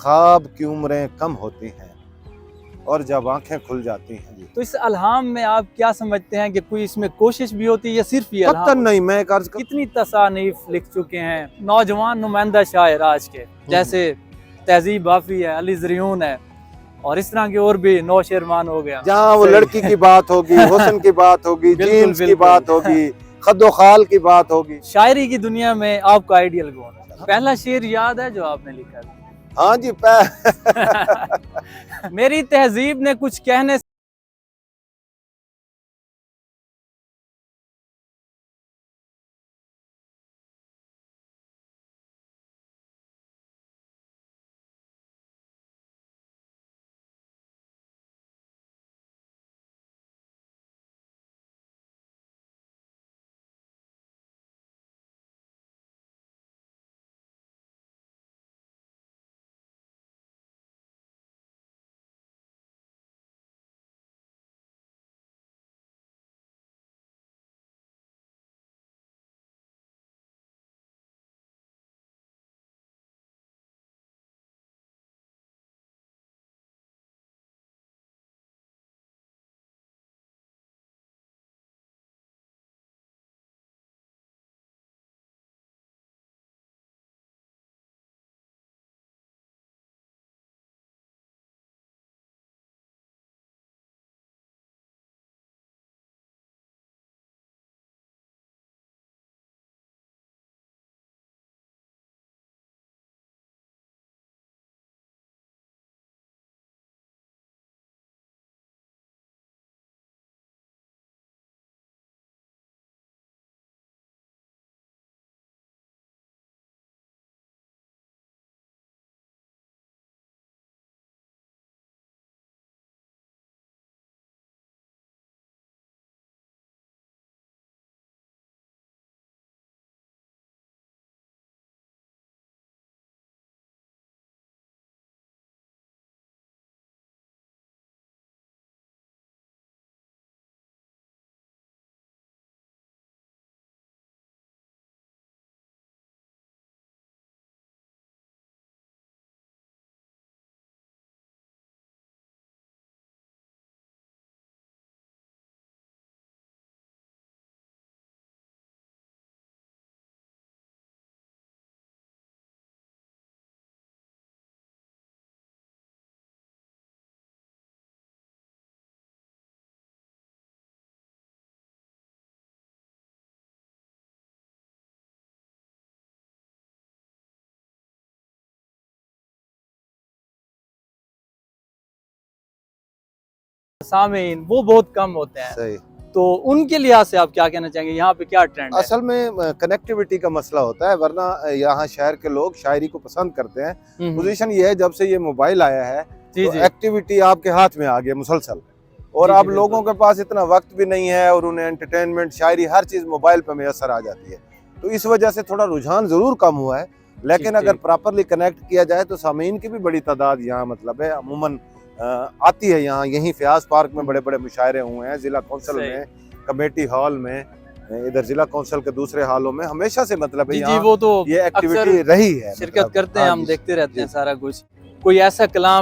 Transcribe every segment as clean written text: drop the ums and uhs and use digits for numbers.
ख्वाब की उम्रें कम होती हैं और जब आंखें खुल जाती हैं। जी, तो इस अल्हाम में आप क्या समझते हैं कि कोई इसमें कोशिश भी होती है या सिर्फ ये अल्हाम कतई होता नहीं। है? मैं एक अर्ज कर कितनी तसानीफ लिख चुके हैं नौजवान नुमाइंदा शायर आज के, जैसे तहजीब बाफी है, अली ज़रियून है, और इस तरह के और भी नौशेरमान हो गया। जहाँ वो लड़की की बात होगी, हुस्न की बात होगी, बिल्कुल जीन्स की बिल्कुल। बात होगी, खद्दो-खाल की बात होगी। शायरी की दुनिया में आपका आइडियल कौन है? पहला शेर याद है जो आपने लिखा था? हाँ जी, मेरी तहजीब ने कुछ कहने सामीन वो बहुत कम होते हैं, सही। तो उनके लिहाज से आप क्या कहना चाहेंगे? यहाँ पे क्या ट्रेंड है? असल में कनेक्टिविटी का मसला होता है, वरना यहाँ शहर के लोग शायरी को पसंद करते हैं। पोजीशन ये है, जब से ये मोबाइल आया है जी तो जी एक्टिविटी आपके हाथ में आ गई मुसलसल, और जी जी अब लोगों बिल्कुल। के पास इतना वक्त भी नहीं है, और उन्हें एंटरटेनमेंट, शायरी, हर चीज़ मोबाइल पे मैसर आ जाती है। तो इस वजह से थोड़ा रुझान ज़रूर कम हुआ है, ठीक लेकिन अगर ठीक। प्रॉपरली कनेक्ट किया जाए तो सामीन की भी बड़ी तादाद यहाँ मतलब है अमूमन आती है। यहाँ यहीं फ़याज़ पार्क में बड़े बड़े मुशायरे हुए हैं, ज़िला कौंसल सही। में, कमेटी हॉल में, इधर जिला कौंसिल के दूसरे हालों में हमेशा से मतलब है जी जी, यहाँ वो तो ये अक्सर एक्टिविटी रही है शिरकत मतलब। करते हैं, हाँ हम जी, देखते रहते हैं जी। सारा कुछ। कोई ऐसा कलाम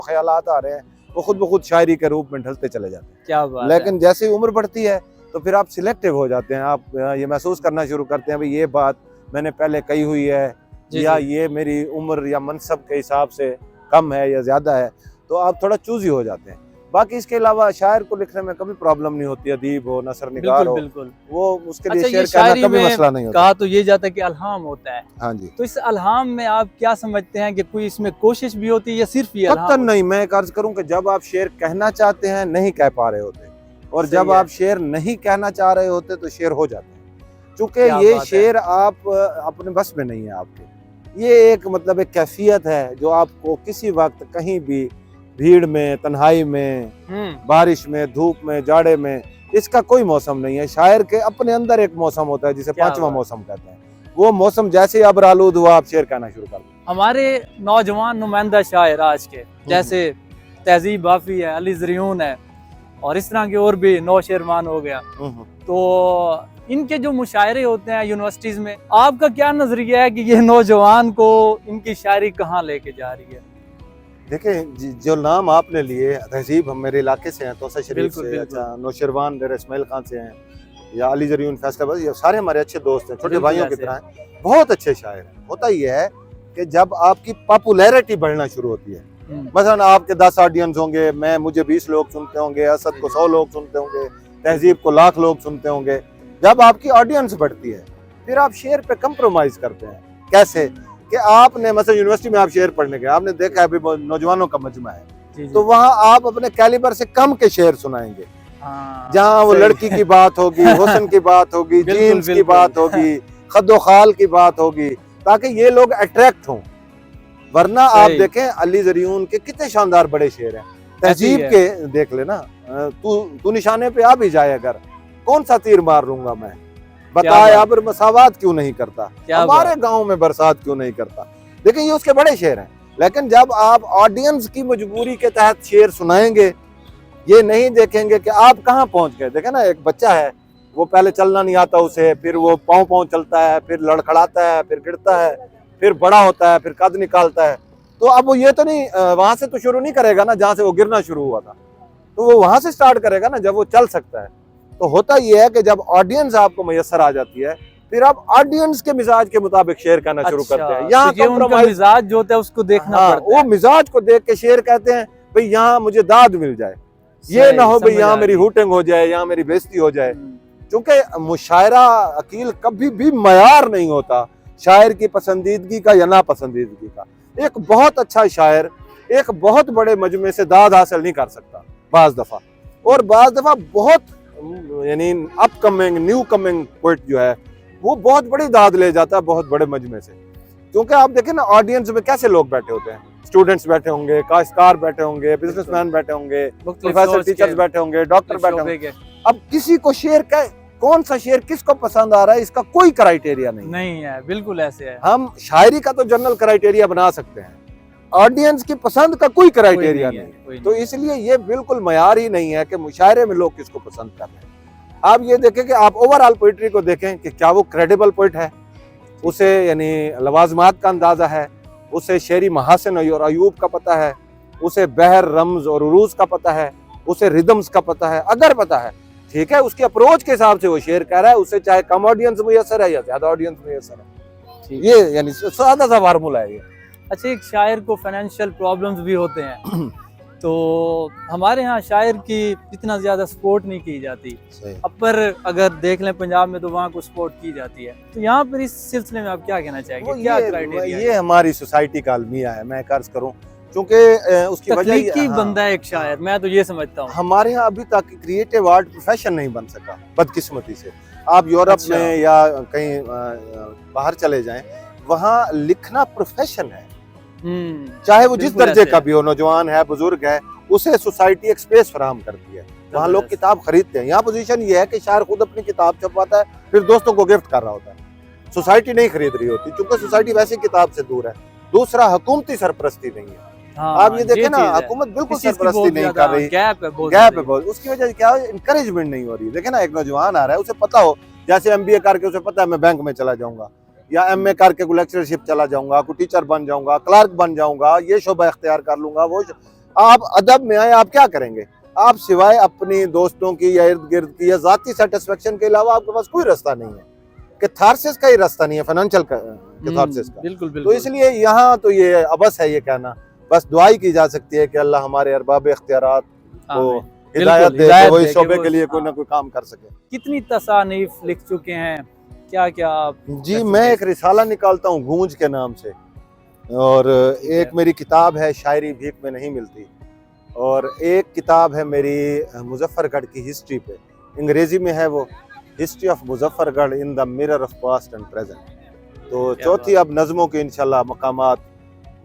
ख्यालात आ रहे हैं वो खुद ब खुद शायरी के रूप में ढलते चले जाते हैं। क्या बात लेकिन जैसे ही उम्र बढ़ती है तो फिर आप सिलेक्टिव हो जाते हैं, आप ये महसूस करना शुरू करते हैं भाई ये बात मैंने पहले कही हुई है या ये मेरी उम्र या मनसब के हिसाब से कम है या ज़्यादा है, तो आप थोड़ा चूजी हो जाते हैं। बाकी इसके अलावा शायर को लिखने में कभी प्रॉब्लम नहीं होती, अदीब हो, नसर निगार हो, बिल्कुल। वो उसके लिए अच्छा, शेर ये कहना शायरी कभी में मसला नहीं होता। कहा तो ये जाता है कि अल्हाम होता है, हाँ जी, तो इस अल्हाम में आप क्या समझते हैं कि कोई इसमें कोशिश भी होती है या सिर्फ ये अल्हाम कतई नहीं। मैं एक अर्ज करूं कि जब आप शेर कहना चाहते हैं नहीं कह पा रहे होते, और सही जब है। आप शेर नहीं कहना चाह रहे होते तो शेर हो जाते हैं। चूंकि क्या ये बात है। शेर आप अपने बस में नहीं है आपके, ये एक मतलब एक कैफियत है जो आपको किसी वक्त कहीं भी भीड़ में, तन्हाई में, बारिश में, धूप में, जाड़े में, इसका कोई मौसम नहीं है। शायर के अपने अंदर एक मौसम होता है जिसे क्या पांचवा बात। मौसम कहते हैं। वो मौसम जैसे ही अब्र आलूद हुआ आप शेर कहना शुरू कर दो। हमारे नौजवान नुमाइंदा शायर आज के जैसे तहजीब बाफी है, अली ज़रियून है और इस तरह के और भी नौशेरमान हो गया, तो इनके जो मुशायरे होते हैं यूनिवर्सिटीज में, आपका क्या नजरिया है कि ये नौजवान को इनकी शायरी कहाँ लेके जा रही है? देखिए जो नाम आपने लिए, तहजीब हम मेरे इलाके से हैं, तोसा शरीफ बिल्कुल, से, बिल्कुल। अच्छा नौशेरवान डेरा इस्माइल खान से हैं, या अली ज़रियून फैसलाबाद, ये सारे हमारे अच्छे दोस्त हैं, छोटे बिल्कुल भाइयों की ऐसे। तरह हैं, बहुत अच्छे शायर हैं। होता ये है कि जब आपकी पॉपुलैरिटी बढ़ना शुरू होती है, मसलन आपके 10 ऑडियंस होंगे, मुझे 20 लोग सुनते होंगे, असद को 100 लोग सुनते होंगे, तहजीब को लाख लोग सुनते होंगे, जब आपकी ऑडियंस बढ़ती है फिर आप शेर पे कंप्रोमाइज करते हैं। कैसे कि आपने मतलब यूनिवर्सिटी में आप शेर पढ़ने गए, आपने देखा है अभी नौजवानों का मजमा है, तो वहाँ आप अपने कैलिबर से कम के शेर सुनाएंगे, जहाँ वो लड़की की बात होगी, हुस्न की बात होगी, जीन्स की बात होगी, खद्दो खाल की बात होगी, ताकि ये लोग अट्रैक्ट हों। वरना आप देखें अली ज़रियून के कितने शानदार बड़े शेर हैं, तहजीब के देख लेना, तू निशाने पे आ भी जाए अगर, कौन सा तीर मार लूंगा मैं, बताए अब मसावात क्यों नहीं करता, हमारे गांव में बरसात क्यों नहीं करता। देखिए ये उसके बड़े शेर हैं। लेकिन जब आप ऑडियंस की मजबूरी के तहत शेर सुनाएंगे, ये नहीं देखेंगे कि आप कहाँ पहुंच गए। देखे ना, एक बच्चा है, वो पहले चलना नहीं आता उसे, फिर वो पाँव पाँव चलता है, फिर लड़खड़ाता है, फिर गिरता है, फिर बड़ा होता है, फिर कद निकालता है। तो अब वो ये तो नहीं वहां से तो शुरू नहीं करेगा ना जहाँ से वो गिरना शुरू हुआ था, तो वो वहां से स्टार्ट करेगा ना जब वो चल सकता है। तो होता ये है कि जब ऑडियंस आपको मैसर आ जाती है, फिर आप ऑडियंस के मिजाज के मुताबिक शेर कहना शुरू करते हैं। यहाँ तो उनका मिजाज जो होता है उसको देखना पड़ता है। वो मिजाज को देख के शेर कहते हैं भाई यहाँ मुझे दाद मिल जाए, ये ना हो भाई यहाँ मेरी हुटिंग हो जाए, यहाँ मेरी बेइज्जती हो जाए। क्योंकि मुशायरा अकील कभी भी मयार नहीं होता शायर की पसंदीदगी का या नापसंदीदगी का। एक बहुत अच्छा शायर एक बहुत बड़े मजमे से दाद हासिल नहीं कर सकता बाज दफा, और बाज दफा बहुत यानी अपकमिंग न्यू कमिंग पोएट जो है वो बहुत बड़ी दाद ले जाता है बहुत बड़े मजमे से। क्योंकि आप देखें ना ऑडियंस में कैसे लोग बैठे होते हैं, स्टूडेंट्स बैठे होंगे, काश्तकार बैठे होंगे, बिजनेसमैन बैठे होंगे, प्रोफेसर टीचर्स बैठे होंगे, डॉक्टर बैठे होंगे। अब किसी को शेर का कौन सा शेर किसको पसंद आ रहा है इसका कोई क्राइटेरिया नहीं है। बिल्कुल ऐसे है। हम शायरी का तो जनरल क्राइटेरिया बना सकते हैं, ऑडियंस की पसंद का कोई क्राइटेरिया नहीं। तो इसलिए ये बिल्कुल मयार ही नहीं है कि मुशायरे में लोग किसको पसंद कर रहे हैं। आप ये देखें कि आप ओवरऑल पोइट्री को देखें कि क्या वो क्रेडिबल पोइट है, उसे यानी लवाजमात का अंदाजा है, उसे शेरी महासन और अयूब का पता है, उसे बहर रम्ज और उरूज का पता है, उसे रिदम्स का पता है। अगर पता है ठीक है, उसके अप्रोच के हिसाब से वो शेर कह रहा है, उसे चाहे कम ऑडियंस मुयसर है या ज्यादा ऑडियंस मुयसर है। ये यानी सादा सा फार्मूला है ये। अच्छा, एक शायर को फाइनेंशियल प्रॉब्लम्स भी होते हैं तो हमारे यहाँ शायर की इतना ज्यादा सपोर्ट नहीं की जाती, अब पर अगर देख लें पंजाब में तो वहाँ को सपोर्ट की जाती है। तो यहाँ पर इस सिलसिले में आप क्या कहना चाहेंगे, क्या क्राइटेरिया? ये हमारी सोसाइटी का अलमिया है, मैं कर्ज करूँ, क्योंकि उसकी वजह बंदा है एक शायर, मैं तो ये समझता हूँ। हमारे यहाँ अभी तक क्रिएटिव आर्ट प्रोफेशन नहीं बन सका बदकिस्मती से। आप यूरोप में या कहीं बाहर चले जाएं, वहाँ लिखना प्रोफेशन है, चाहे वो जिस दर्जे का भी हो, नौजवान है, बुजुर्ग है, उसे सोसाइटी एक स्पेस फराहम करती है, वहाँ लोग किताब खरीदते हैं। यहाँ पोजीशन ये है कि शायर खुद अपनी किताब छपवाता है, फिर दोस्तों को गिफ्ट कर रहा होता है, सोसाइटी नहीं खरीद रही होती, क्योंकि सोसाइटी वैसे किताब से दूर है। दूसरा, हुकूमती सरपरस्ती नहीं है। आप ये देखें ना, हुकूमत बिल्कुल सरपरस्ती नहीं कर रही, गैप है बहुत। उसकी वजह क्या है, इंकरेजमेंट नहीं हो रही। देखे ना, एक नौजवान आ रहा है, उसे पता हो, जैसे MBA करके उसे पता है मैं बैंक में चला जाऊंगा, या MA करके कोई लेक्चरशिप चला जाऊंगा, कोई टीचर बन जाऊंगा, क्लर्क बन जाऊंगा, ये शोबा इख्तियार कर लूंगा, वो आप अदब में आए, आप क्या करेंगे? आप सिवाय अपनी दोस्तों की या इर्द गिर्द की या जाती सेटिस्फेक्शन के अलावा आपके पास कोई रास्ता नहीं है। कैथारसिस का ही रास्ता नहीं है, फाइनेंशियल कैथारसिस का। बिल्कुल तो बिल्कुल। इसलिए यहाँ तो ये अबस है ये कहना, बस दुआई की जा सकती है कि अल्लाह हमारे अरबाब इख्तियारात को आमीन। हिदायत दे, हिदायत कि वो दे इस कि शोबे वो- के लिए कोई हाँ। ना कोई काम कर सके। कितनी तसानीफ लिख चुके हैं, क्या क्या आप? जी, मैं एक रिसाला निकालता हूँ गूंज के नाम से, और ठीक है। एक मेरी किताब है शायरी भीख में नहीं मिलती, और एक किताब है मेरी मुजफ्फरगढ़ की हिस्ट्री पे, अंग्रेजी में है वो, history of Muzaffargarh in the mirror of past and present. तो क्या चौथी अब नज़मों की इंशाल्लाह मकामात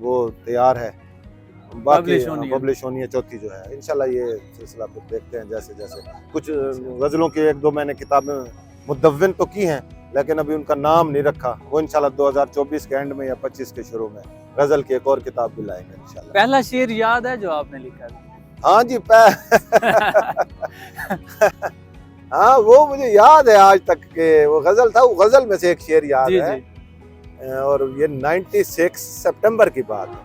वो तैयार है, बाकी पब्लिश होनी है चौथी जो है इंशाल्लाह। ये सिलसिला फिर देखते हैं जैसे जैसे। कुछ गज़लों की एक दो मैंने किताबें मुदव्विन तो की हैं, लेकिन अभी उनका नाम नहीं रखा। वो इंशाल्लाह 2024 के एंड में या 25 के शुरू में गज़ल की एक और किताब भी लाएंगे इंशाल्लाह। पहला शेर याद है जो आपने लिखा था? हाँ जी, हाँ वो मुझे याद है आज तक के वो गज़ल था, वो गज़ल में से एक शेर याद जी है। जी। और ये 96 सितंबर की बात है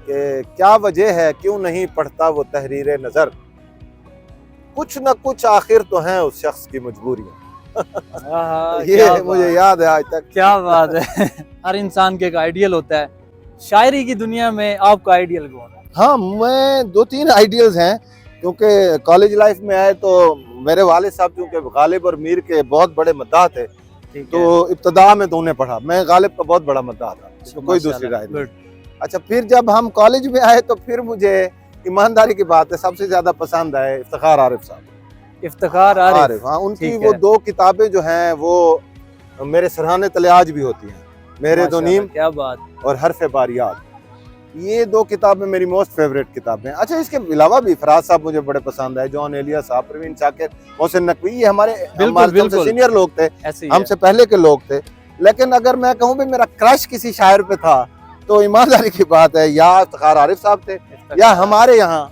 कि क्या वजह है क्यों नहीं पढ़ता वो तहरीर नज़र, कुछ न कुछ आखिर तो है उस शख्स की मजबूरियाँ। ये मुझे याद है आज तक। क्या बात है। हर इंसान के एक आइडियल होता है। शायरी की दुनिया में आपका आइडियल कौन है? हाँ, मैं 2-3 आइडियल्स हैं, क्योंकि कॉलेज लाइफ में आए तो मेरे वालिद साहब चूँकि गालिब और मीर के बहुत बड़े मद्दाह थे, तो इब्तदा में तो उन्हें पढ़ा, मैं गालिब का बहुत बड़ा मद्दाह था, इसमें कोई दूसरी राय नहीं। अच्छा, फिर जब हम कॉलेज में आए तो फिर मुझे ईमानदारी की बात है सबसे ज्यादा पसंद आए इफ्तिखार आरिफ साहब। इफ्तिखार आरिफ, हाँ, उनकी वो 2 किताबें जो हैं वो मेरे सरहाने तले आज भी होती हैं, मेरे दो नीम, क्या बात, और हरफ बारियात। ये 2 किताबें मेरी मोस्ट फेवरेट किताबें। अच्छा, इसके अलावा भी फराज साहब मुझे बड़े पसंद आए, जॉन एलिया साहब, प्रवीण शाकिर, मोहसिन नकवी, ये हमारे सबसे सीनियर लोग थे, हमसे पहले के लोग थे। लेकिन अगर मैं कहूँ भी मेरा क्रश किसी शायर पे था तो ईमानदारी की बात है या इफ्तिखार आरिफ साहब थे, या हमारे यहाँ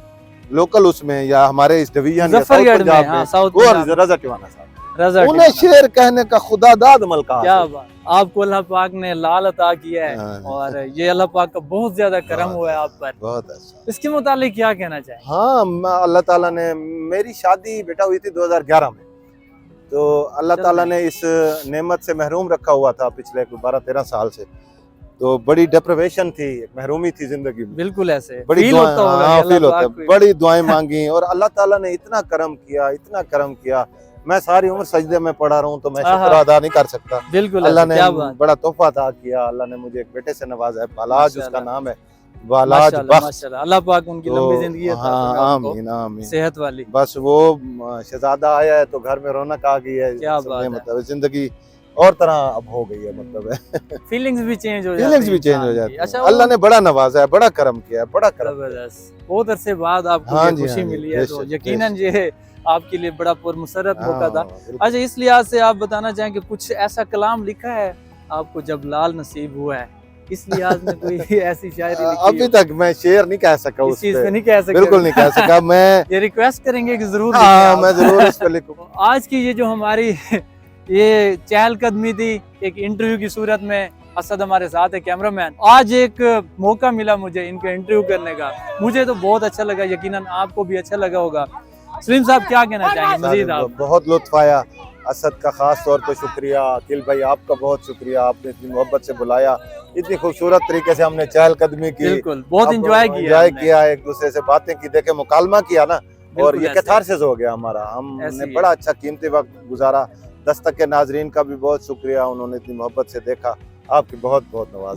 लोकल उसमें, या हमारे इस डिवीजन या साउथ पंजाब में वो रज़ा टिवाना साहब। उन्हें शेर कहने का खुदादाद अमल कहा। क्या बात, आपको अल्लाह पाक ने लाल अता किया है, और ये अल्लाह पाक का बहुत ज्यादा करम हुआ है आप पर। बहुत अच्छा। इसके मुतालिक क्या कहना चाहें? हाँ, अल्लाह ताला ने, मेरी शादी बेटा हुई थी 2011 में, तो अल्लाह ताला ने इस नेमत से महरूम रखा हुआ था पिछले 12-13 साल से, तो बड़ी डिप्रेवेशन थी, महरूमी थी जिंदगी में। बिल्कुल ऐसे बड़ी फील होता होगा। हाँ, फील होता है, बड़ी दुआएं मांगी और अल्लाह ताला ने इतना करम किया, इतना करम किया। मैं सारी उम्र सजदे में पड़ा रहूं तो मैं शुक्र अदा नहीं कर सकता। बिल्कुल, अल्लाह ने बड़ा तोहफा अता किया। अल्लाह ने मुझे एक बेटे से नवाजा है, बालाज उसका नाम है, बालाज बख्श। अल्लाह पाक उनकी लंबी जिंदगी अता फरमाए, आमीन आमीन, सेहत वाली। बस वो शहजादा आया है तो घर में रौनक आ गई है। क्या बात है, मतलब जिंदगी और तरह अब हो गई है, मतलब फीलिंग्स भी चेंज हो जाती है। अच्छा, अल्लाह ने बड़ा नवाजा है, बड़ा करम किया है, बड़ा करम। बहुत अरसे बाद आपको खुशी मिली है, तो यकीनन ये आपके लिए बड़ा पुरमसरत मौका था। अच्छा, इस लिहाज से आप बताना चाहें कि कुछ ऐसा कलाम लिखा है आपको जब लाल नसीब हुआ है, इस लिहाज में कोई ऐसी शायरी लिखी? अभी तक मैं शेर नहीं कह सका, इस चीज पे नहीं कह सकते, बिल्कुल नहीं कह सका। मैं ये रिक्वेस्ट करेंगे कि जरूर मैं जरूर इस पे लिखूंगा। आज की ये जो हमारी ये चहलकदमी थी, एक इंटरव्यू की सूरत में, असद हमारे साथ है कैमरामैन। आज एक मौका मिला मुझे इनका इंटरव्यू करने का, मुझे तो बहुत अच्छा लगा, यकीनन आपको भी अच्छा लगा होगा। सलीम साहब क्या कहना चाहेंगे मजीद? आप बहुत लुत्फ आया, असद का खास तौर पे शुक्रिया, अकील भाई आपका बहुत शुक्रिया, आपने इतनी मोहब्बत से बुलाया, इतनी खूबसूरत तरीके से हमने चहलकदमी की, बिल्कुल बहुत एंजॉय किया, एक दूसरे से बातें की, देखे मुकालमा किया ना, और ये कैथारसिस हो गया हमारा। हमने बड़ा अच्छा कीमती वक्त गुजारा। दस्तक के नाजरीन का भी बहुत शुक्रिया, उन्होंने इतनी मोहब्बत से देखा। आपकी बहुत बहुत नवाज़।